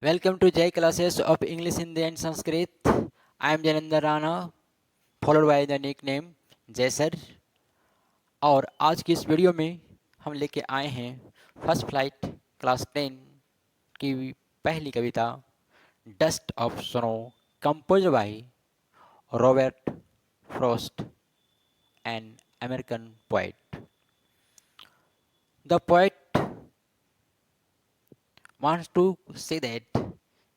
Welcome to Jai classes of English, Hindi and Sanskrit. I am Janendra Rana, followed by the nickname जय sir. और आज की इस video में हम लेके आए हैं फर्स्ट फ्लाइट क्लास 10 की पहली कविता dust of snow, composed by Robert Frost, an American poet. The poet wants to say that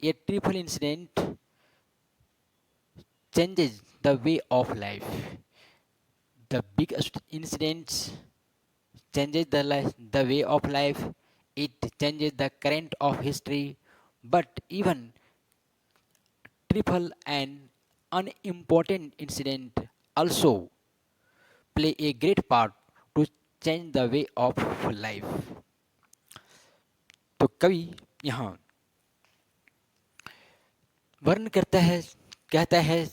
a trivial incident changes the way of life. The biggest incidents changes the way of life. It changes the current of history. But even trivial and unimportant incident also play a great part to change the way of life. तो कवि यहाँ वर्णन करता है, कहता है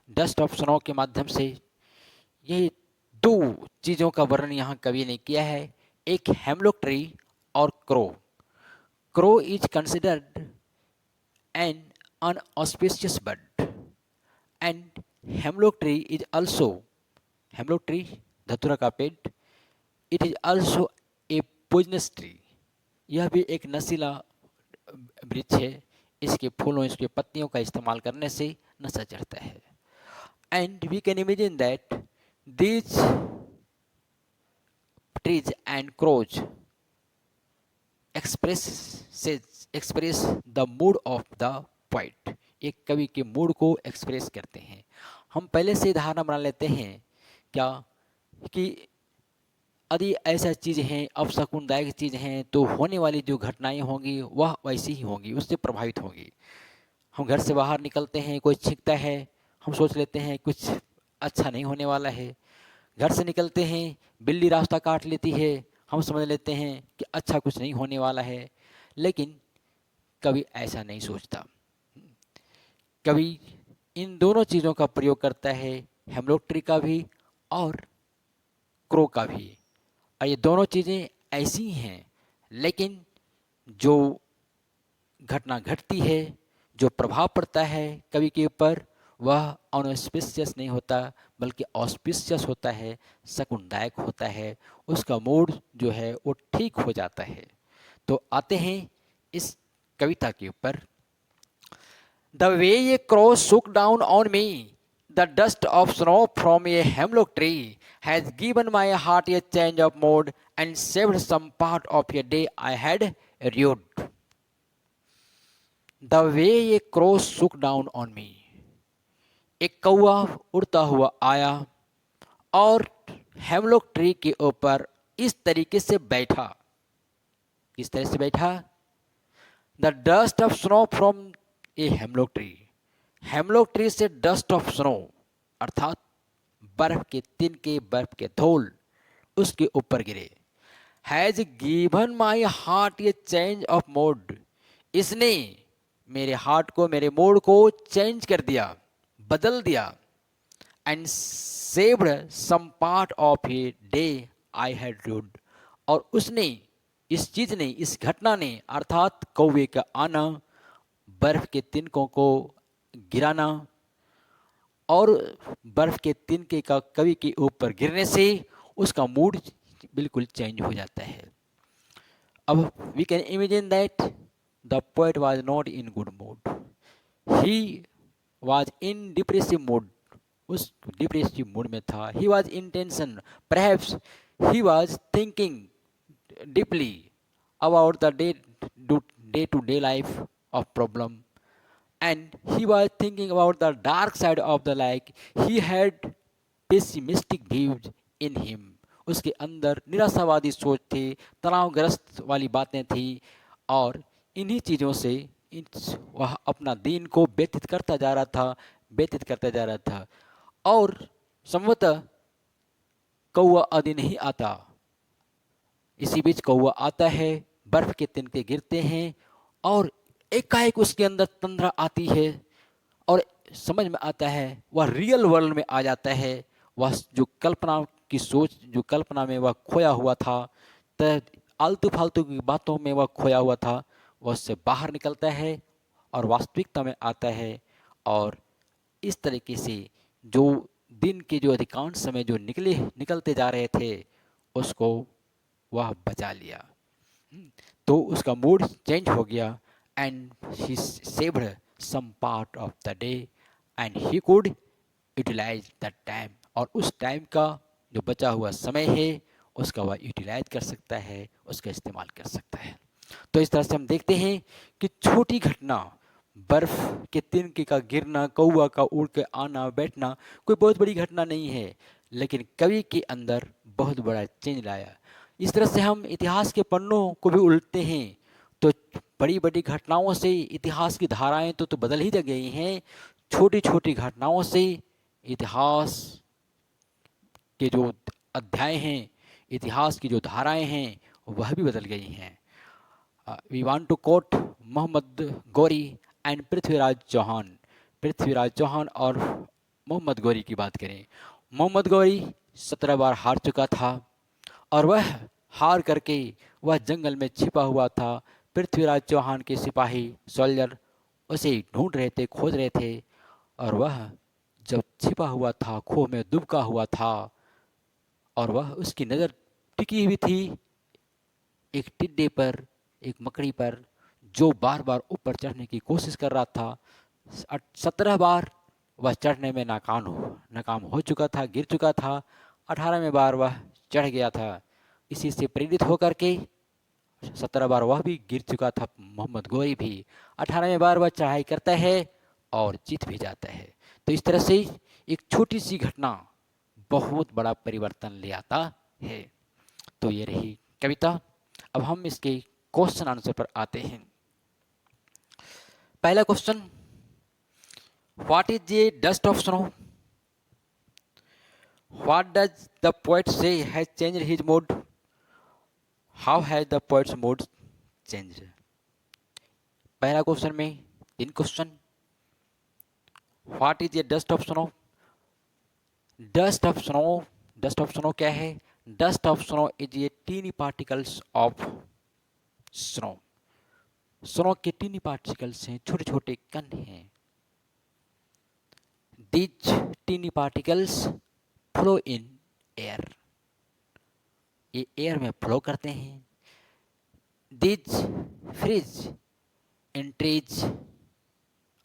dust of snow के माध्यम से। ये दो चीज़ों का वर्णन यहाँ कवि ने किया है, एक हेमलॉक ट्री और crow. Crow is considered an inauspicious bird and hemlock tree is also, hemlock tree धतूरा का पेड़, it is also a poisonous tree. यह भी एक नशीला वृक्ष है, इसके फूलों, इसके पत्तियों का इस्तेमाल करने से नशा चढ़ता है। And we can imagine that these trees and crows express the mood of the poet। एक कवि के मूड को एक्सप्रेस करते हैं। हम पहले से धारणा बना लेते हैं क्या कि यदि ऐसा चीज़ हैं, अपशकुनदायक चीज़ हैं, तो होने वाली जो घटनाएं होंगी वह वैसी ही होंगी, उससे प्रभावित होंगी। हम घर से बाहर निकलते हैं, कोई छींकता है, हम सोच लेते हैं कुछ अच्छा नहीं होने वाला है। घर से निकलते हैं, बिल्ली रास्ता काट लेती है, हम समझ लेते हैं कि अच्छा कुछ नहीं होने वाला है। लेकिन कवि ऐसा नहीं सोचता। कवि इन दोनों चीज़ों का प्रयोग करता है, हेमलॉक ट्री का भी और क्रो का भी। और ये दोनों चीज़ें ऐसी हैं, लेकिन जो घटना घटती है, जो प्रभाव पड़ता है कवि के ऊपर, वह अनऑस्पिशियस नहीं होता, बल्कि ऑस्पिशियस होता है, शकुनदायक होता है। उसका मूड जो है वो ठीक हो जाता है। तो आते हैं इस कविता के ऊपर। The way a crow shook down on me, the dust of snow from a hemlock tree has given my heart a change of mood and saved some part of a day I had rued। The way a crow shook down on मी, एक कौआ उड़ता हुआ आया और hemlock tree के ऊपर इस तरीके से बैठा। किस तरह से बैठा? The dust of snow from a hemlock tree, hemlock tree से डस्ट ऑफ स्नो अर्थात बर्फ के तिनके, बर्फ के धूल उसके ऊपर गिरे। Has given my heart a change of mood, इसने मेरे हार्ट को, मेरे मूड को चेंज कर दिया, बदल दिया। And saved some part of a day I had rued, और उसने, इस चीज ने, इस घटना ने अर्थात कौवे का आना, बर्फ के तिनकों को गिराना और बर्फ के तिनके का कवि के ऊपर गिरने से उसका मूड बिल्कुल चेंज हो जाता है। अब we can imagine that the poet was not in good mood, he was in depressive mood, उस डिप्रेसिव मूड में था। He was in tension, perhaps he was thinking deeply about the day to day life of problem, and he was thinking about the dark side of the life. He had pessimistic views in him, उसके अंदर निराशावादी सोच थी, तनावग्रस्त वाली बातें थी, और इन्हीं चीज़ों से वह अपना दिन को व्यतीत करता जा रहा था, व्यतीत करता जा रहा था। और संभवतः कौआ आदि नहीं आता, इसी बीच कौआ आता है, बर्फ के तिनके गिरते हैं और एकाएक उसके अंदर तंद्रा आती है और समझ में आता है, वह रियल वर्ल्ड में आ जाता है। वह जो कल्पना की सोच, जो कल्पना में वह खोया हुआ था, आलतू फालतू की बातों में वह खोया हुआ था, वह उससे बाहर निकलता है और वास्तविकता में आता है, और इस तरीके से जो दिन के जो अधिकांश समय जो निकलते जा रहे थे उसको वह बचा लिया। तो उसका मूड चेंज हो गया, and he saved some part of the day and he could utilize the time, और उस टाइम का जो बचा हुआ समय है उसका वह यूटिलाइज कर सकता है, उसका इस्तेमाल कर सकता है। तो इस तरह से हम देखते हैं कि छोटी घटना, बर्फ के तिनके का गिरना, कौवा का उड़ के आना बैठना, कोई बहुत बड़ी घटना नहीं है, लेकिन कवि के अंदर बहुत बड़ा चेंज लाया। इस तरह से हम इतिहास के पन्नों को भी उल्टते हैं तो बड़ी बड़ी घटनाओं से इतिहास की धाराएं तो बदल ही गई हैं, छोटी छोटी घटनाओं से इतिहास के जो अध्याय हैं, इतिहास की जो धाराएं हैं वह भी बदल गई हैं। We want to quote Mohammad Ghori and Prithviraj Chauhan. Prithviraj Chauhan और मोहम्मद गौरी की बात करें, मोहम्मद गौरी 17 बार हार चुका था और वह हार करके वह जंगल में छिपा हुआ था। पृथ्वीराज चौहान के सिपाही सोल्जर उसे ढूंढ रहे थे, खोज रहे थे, और वह जब छिपा हुआ था, खो में दुबका हुआ था, और वह उसकी नज़र टिकी हुई थी एक टिड्डे पर, एक मकड़ी पर, जो बार बार ऊपर चढ़ने की कोशिश कर रहा था। 17 बार वह चढ़ने में नाकाम हो चुका था, गिर चुका था। 18वें बार वह चढ़ गया था। इसी से प्रेरित होकर के 17 बार वह भी गिर चुका था, मोहम्मद गौरी भी। 18वें बार वह चढ़ाई करता है और जीत भी जाता है। तो इस तरह से एक छोटी सी घटना बहुत बड़ा परिवर्तन ले आता है। तो ये रही कविता। अब हम इसके क्वेश्चन आंसर पर आते हैं। पहला question, what is a dust of snow? What does the poet say has changed his mood? How has the poet's mood changed? पहला क्वेश्चन में 3 क्वेश्चन। What is a dust of snow? Dust of snow, dust of snow क्या है? Dust of snow is a tiny particles of snow. Snow के tiny particles हैं, छोटे छोटे कण हैं। These tiny particles flow in air, ये एयर में फ्लो करते हैं। These freeze in trees,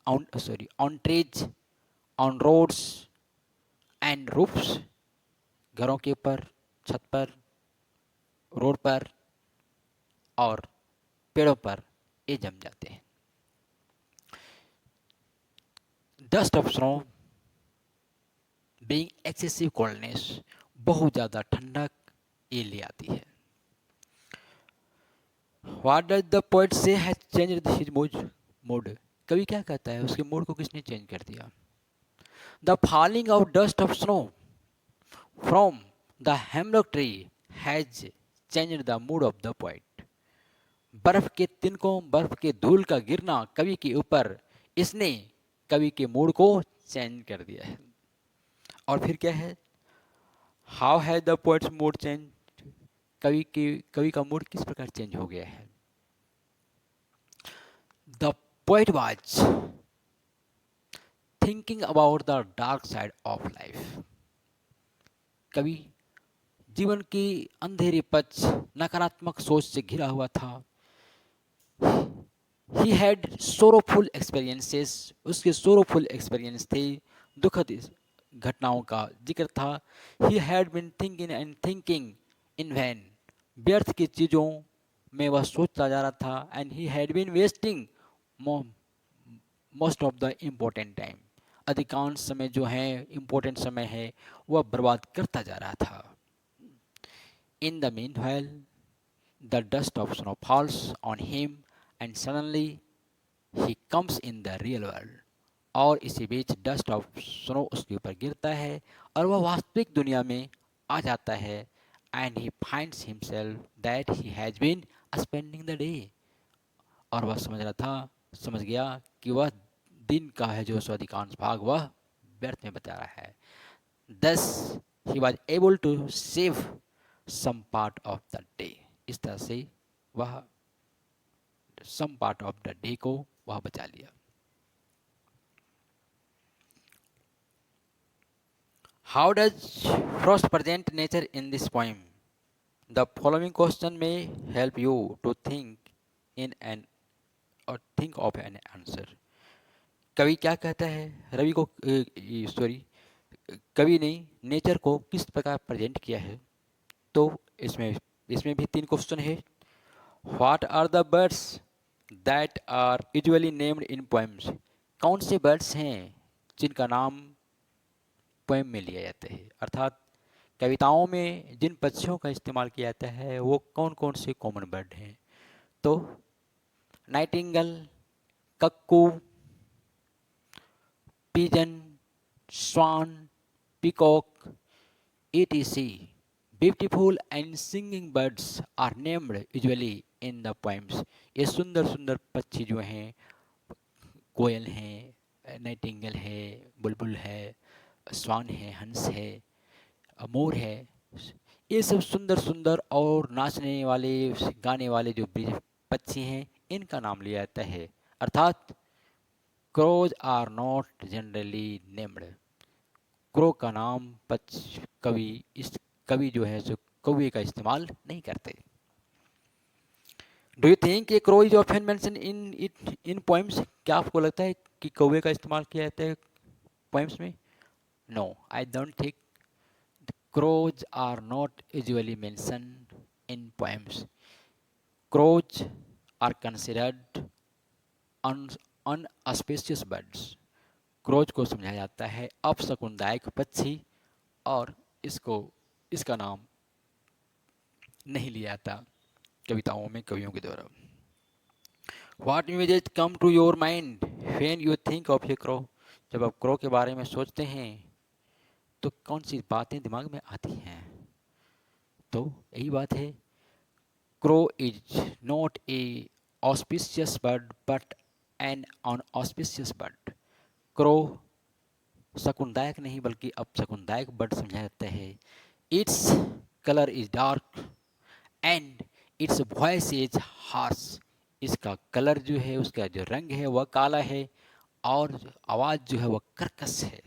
on trees, on roads and roofs, घरों के ऊपर, छत पर, रोड पर और पेड़ों पर ये जम जाते हैं। Dust of snow being excessive coldness, बहुत ज़्यादा ठंडक ये ले आती है। What does the poet say has changed his mood? कवि क्या कहता है, उसके मूड को किसने चेंज कर दिया? The falling of dust of snow from the hemlock tree has changed the mood of the poet. बर्फ के तिनकों, बर्फ के धूल का गिरना कवि के ऊपर, इसने कवि के मूड को चेंज कर दिया है। और फिर क्या है? How has the poet's mood change? कवि का मूड किस प्रकार चेंज हो गया है? The poet was thinking about the dark side of life. कवि जीवन की अंधेरे पक्ष, नकारात्मक सोच से घिरा हुआ था। ही हैड सोरोफुल एक्सपीरियंसेस, उसके सोरोफुल एक्सपीरियंस थे, दुखद घटनाओं का जिक्र था। He had been thinking and thinking in vain, व्यर्थ की चीज़ों में वह सोचता जा रहा था। And he had been wasting most of the important time, अधिकांश समय जो है इम्पोर्टेंट समय है वह बर्बाद करता जा रहा था। In the mean while the dust of snow falls on him and suddenly he comes in the real world, और इसी बीच डस्ट ऑफ स्नो उसके ऊपर गिरता है और वह वास्तविक दुनिया में आ जाता है। And he finds himself that he has been spending the day, और वह समझ गया कि वह दिन का है जो अधिकांश भाग वह व्यर्थ में बता रहा है। Thus he was able to save some part of the day, इस तरह से वह some part of the day को वह बचा लिया। How does Frost present nature in this poem? The following question में help you to think in an or think of an answer. कवि क्या कहता है, रवि को सॉरी कवि ने नेचर को किस प्रकार प्रेजेंट किया है? तो इसमें इसमें भी 3 क्वेश्चन है। What are the birds that are usually named in poems? कौन से बर्ड्स हैं जिनका नाम पोएम में लिया जाता है? अर्थात कविताओं में जिन पक्षियों का इस्तेमाल किया जाता है वो कौन कौन से कॉमन बर्ड हैं? तो Nightingale, cuckoo, pigeon, swan, peacock, etc. Beautiful and singing birds are named usually in the poems. ये सुंदर सुंदर पक्षी जो हैं, कोयल हैं, नाइटिंगल है, बुलबुल है, स्वान है, हंस है, मोर है, ये सब सुंदर सुंदर और नाचने वाले, गाने वाले जो पक्षी हैं, इनका नाम लिया जाता है। अर्थात crows are not generally named. Crow का नाम कवि जो है सो कौवे का इस्तेमाल नहीं करते। Do you think A crow is often mention in poems? क्या आपको लगता है कि कौवे का इस्तेमाल किया जाता है पोएम्स में? No, I don't think. Crows are not usually mention in poems. Crows are considered inauspicious birds. Crows को समझाया जाता है अपशकुनदायक पक्षी और इसका नाम नहीं लिया जाता कविताओं में कवियों के द्वारा। What images come to your mind when you think of a crow? जब आप क्रो के बारे में सोचते हैं तो कौन सी बातें दिमाग में आती हैं? तो यही बात है, crow is not a auspicious bird but an inauspicious bird. Crow शकुनदायक नहीं बल्कि अपशकुनदायक बर्ड समझा जाता है। Its colour is dark and its voice is harsh. इसका कलर जो है, उसका जो रंग है वह काला है और आवाज़ जो है वह कर्कश है।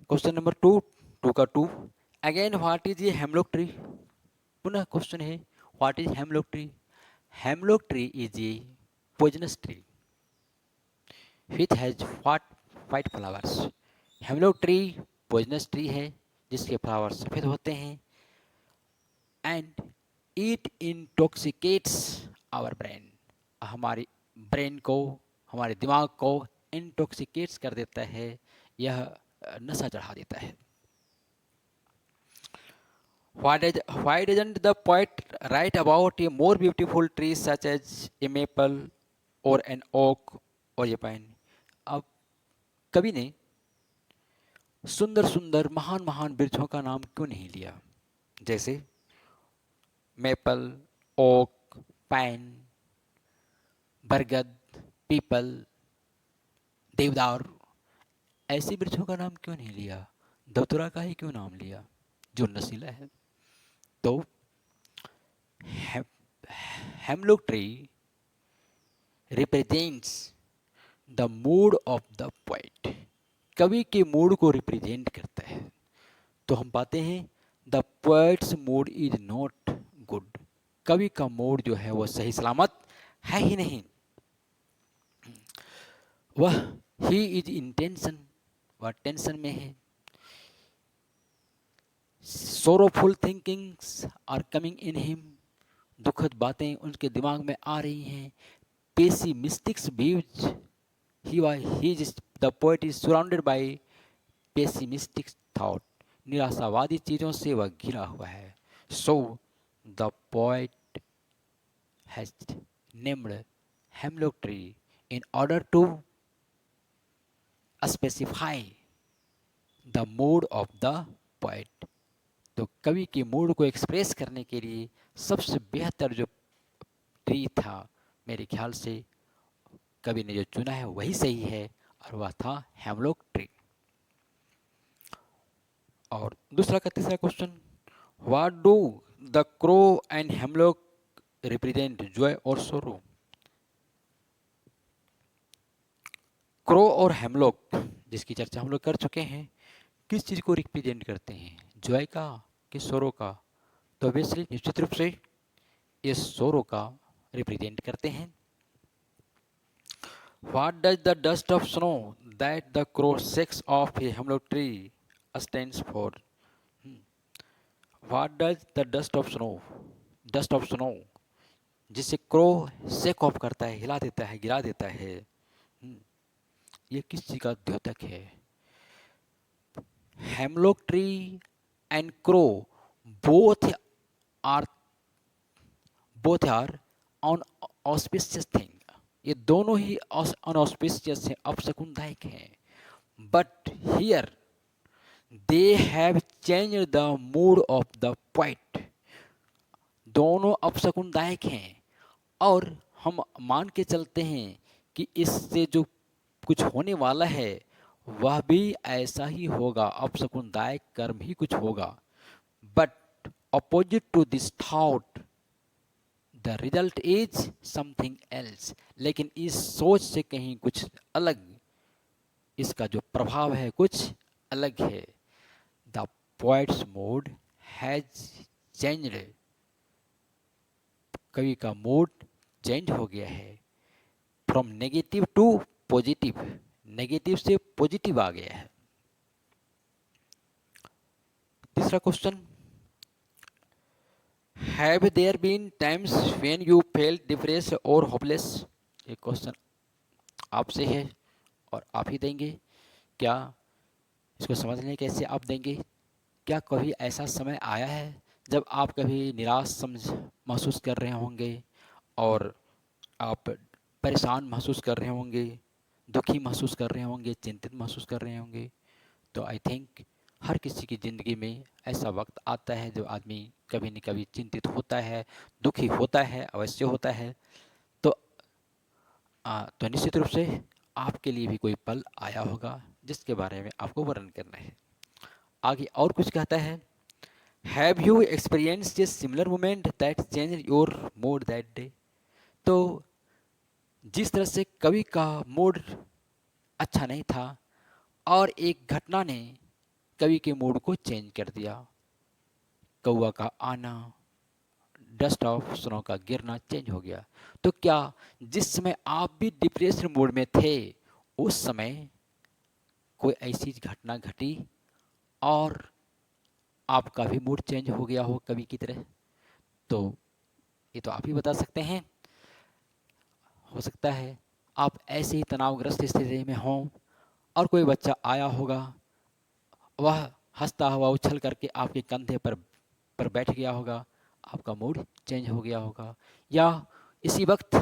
क्वेश्चन नंबर 2 का 2 again what is a hemlock tree? पुनः क्वेश्चन है what is hemlock tree? Hemlock tree is a poisonous tree which has white flowers. Hemlock tree poisonous tree है जिसके फ्लावर सफ़ेद होते हैं। And it intoxicates our brain. हमारी brain को, हमारे दिमाग को इंटॉक्सिकेट्स कर देता है, यह नशा चढ़ा देता है। Why doesn't the poet write about a more beautiful tree such as a maple or an oak or a pine? अब कवि ने सुंदर सुंदर महान महान वृक्षों का नाम क्यों नहीं लिया? जैसे मेपल, ओक, पाइन, बरगद, पीपल, देवदार, ऐसे वृक्षों का नाम क्यों नहीं लिया? धतूरा का ही क्यों नाम लिया जो नशीला है? तो hemlock tree represents the mood of the poet. कवि के मूड को रिप्रेजेंट करता है। तो हम पाते हैं the poet's mood is not good. कवि का मूड जो है वह सही सलामत है ही नहीं। वह ही इज इन टेंशन, वह टेंशन में है। Sorrowful thinkings are coming in him. दुखद बातें उनके दिमाग में आ रही हैं। Pessimistics views, the poet is surrounded by pessimistic thought. निराशावादी चीज़ों से वह घिरा हुआ है। So the poet has named hemlock tree in order to specify the mood of the poet। तो कवि के मूड को एक्सप्रेस करने के लिए सबसे बेहतर जो ट्री था, मेरे ख्याल से कवि ने जो चुना है वही सही है, और वह था हेमलॉक ट्री। और दूसरा का तीसरा question, what do the crow and hemlock represent Joy और सोरो। क्रो और हेमलॉक जिसकी चर्चा हम लोग कर चुके हैं, किस चीज़ को रिप्रेजेंट करते हैं, जॉय का कि सोरो का? तो ऑब्वियसली निश्चित रूप से ये सोरो का रिप्रेजेंट करते हैं। What does the dust of snow that the crow shakes of A hemlock tree stands for? What does the dust of snow, dust of snow जिसे क्रो शेक ऑफ करता है, हिला देता है, गिरा देता है, ये किस चीज का द्योतक है? Hemlock tree and crow both are both are inauspicious thing. ये दोनों ही अनऑस्पिशियस है, अपशकुनदायक हैं। But here they have change the mood of the poet. दोनों अपशकुनदायक हैं और हम मान के चलते हैं कि इससे जो कुछ होने वाला है वह भी ऐसा ही होगा, अपशकुनदायक कर्म ही कुछ होगा। But opposite to this thought the result is something else. लेकिन इस सोच से कहीं कुछ अलग, इसका जो प्रभाव है कुछ अलग है। The poet's mood has changed. कवि का मूड चेंज हो गया है from negative to positive, negative से पॉजिटिव आ गया है। तीसरा question, have there been times when you felt depress और होपलेस? ये क्वेश्चन आपसे है और आप ही देंगे। क्या इसको समझने कैसे आप देंगे? क्या कभी ऐसा समय आया है जब आप कभी निराश समझ महसूस कर रहे होंगे और आप परेशान महसूस कर रहे होंगे, दुखी महसूस कर रहे होंगे, चिंतित महसूस कर रहे होंगे? तो आई थिंक हर किसी की ज़िंदगी में ऐसा वक्त आता है जो आदमी कभी न कभी चिंतित होता है, दुखी होता है, अवश्य होता है। तो तो निश्चित रूप से आपके लिए भी कोई पल आया होगा जिसके बारे में आपको वर्णन करना है। आगे और कुछ कहता है, have you experience a similar moment that change your mood that day? तो जिस तरह से कवि का मूड अच्छा नहीं था और एक घटना ने कवि के मूड को चेंज कर दिया, कौआ का आना, डस्ट ऑफ स्नो का गिरना चेंज हो गया। तो क्या जिस समय आप भी डिप्रेशन मूड में थे उस समय कोई ऐसी घटना घटी और आपका भी मूड चेंज हो गया हो कवि की तरह? तो ये तो आप ही बता सकते हैं। हो सकता है आप ऐसे ही तनावग्रस्त स्थिति में हों और कोई बच्चा आया होगा, वह हंसता हुआ उछल करके आपके कंधे पर बैठ गया होगा, आपका मूड चेंज हो गया होगा। या इसी वक्त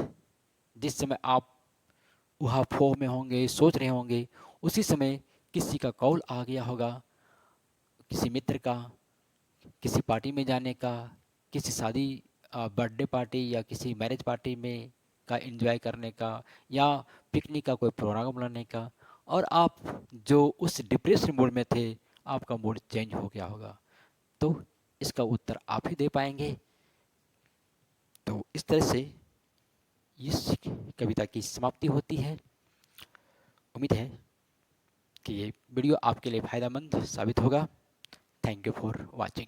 जिस समय आप उहापोह में होंगे, सोच रहे होंगे, उसी समय किसी का कॉल आ गया होगा, किसी मित्र का, किसी पार्टी में जाने का, किसी शादी बर्थडे पार्टी या किसी मैरिज पार्टी में का एंजॉय करने का, या पिकनिक का कोई प्रोग्राम बनाने का, और आप जो उस डिप्रेशन मूड में थे आपका मूड चेंज हो गया होगा। तो इसका उत्तर आप ही दे पाएंगे। तो इस तरह से इस कविता की समाप्ति होती है। उम्मीद है कि ये वीडियो आपके लिए फ़ायदेमंद साबित होगा। Thank you for watching.